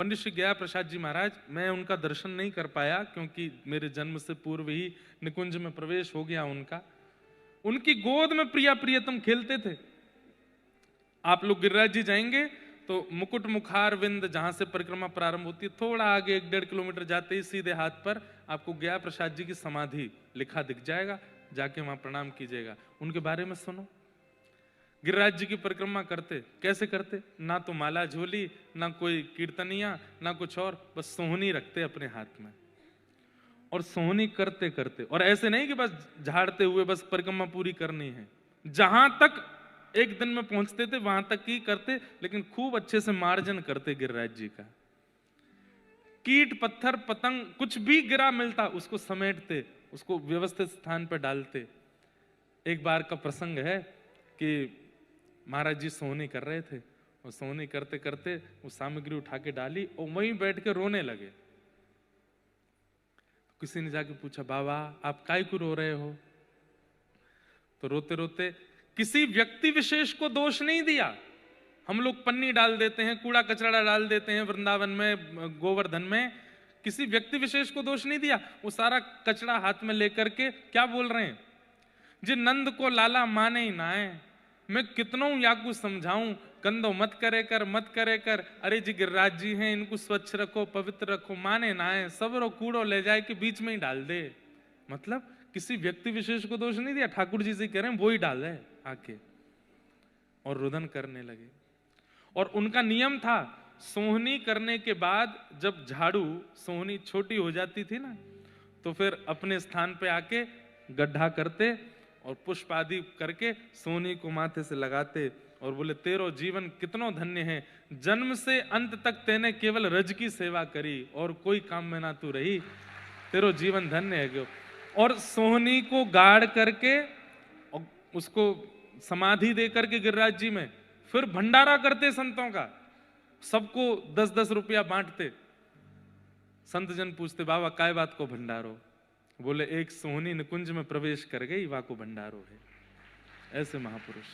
पंडित श्री गया प्रसाद जी महाराज, मैं उनका दर्शन नहीं कर पाया क्योंकि मेरे जन्म से पूर्व ही निकुंज में प्रवेश हो गया उनका। उनकी गोद में प्रिया प्रियतम खेलते थे। आप लोग गिरिराज जी जाएंगे तो मुकुट मुखार विंद जहां से परिक्रमा प्रारंभ होती है, थोड़ा आगे 1-1.5 किलोमीटर जाते ही सीधे हाथ पर आपको गया प्रसाद जी की समाधि लिखा दिख जाएगा, जाके वहां प्रणाम कीजिएगा। उनके बारे में सुनो। गिरिराज जी की परिक्रमा करते, कैसे करते? ना तो माला झोली, ना कोई कीर्तनिया, ना कुछ और, बस सोहनी रखते अपने हाथ में और सोहनी करते करते, और ऐसे नहीं कि बस झाड़ते हुए बस परिक्रमा पूरी करनी है, जहां तक एक दिन में पहुंचते थे वहां तक ही करते, लेकिन खूब अच्छे से मार्जन करते गिरिराज जी का। कीट पत्थर पतंग कुछ भी गिरा मिलता उसको समेटते, उसको व्यवस्थित स्थान पर डालते। एक बार का प्रसंग है कि महाराज जी सोहनी कर रहे थे और सोहनी करते करते वो सामग्री उठा के डाली और वहीं बैठ के रोने लगे। किसी ने जाके पूछा, बाबा आप काहे को रो रहे हो? तो रोते रोते किसी व्यक्ति विशेष को दोष नहीं दिया। हम लोग पन्नी डाल देते हैं, कूड़ा कचरा डाल देते हैं वृंदावन में, गोवर्धन में, किसी व्यक्ति विशेष को दोष नहीं दिया। वो सारा कचरा हाथ में लेकर के क्या बोल रहे हैं, जे नंद को लाला माने ही नाए, मैं कितनों याकू समझाऊं, कंधो मत करे कर, मत करे कर, अरे जी गिरिराज जी हैं, इनको स्वच्छ रखो, पवित्र रखो, माने नाए, सबरो कूड़ो ले जाए के बीच में ही डाल दे। मतलब किसी व्यक्ति विशेष को दोष नहीं दिया, ठाकुर जी से कह रहे हैं वो ही डाले आके, और रुदन करने लगे। और उनका नियम था, सोहनी करने के बाद जब झाड़ू सोहनी छोटी हो जाती थी ना, तो फिर अपने स्थान पे आके गड्ढा करते और पुष्प आदि करके सोहनी को माथे से लगाते और बोले, तेरो जीवन कितनो धन्य है, जन्म से अंत तक तेने केवल रज की सेवा करी और कोई काम में ना तू रही, तेरो जीवन धन्य है क्यों। और सोहनी को गाड़ करके और उसको समाधि दे करके गिरिराज जी में फिर भंडारा करते संतों का, सबको 10-10 रुपया बांटते। संत जन पूछते, बाबा काय बात को भंडारो? बोले, एक सोहनी निकुंज में प्रवेश कर गई, वा को भंडारो है। ऐसे महापुरुष।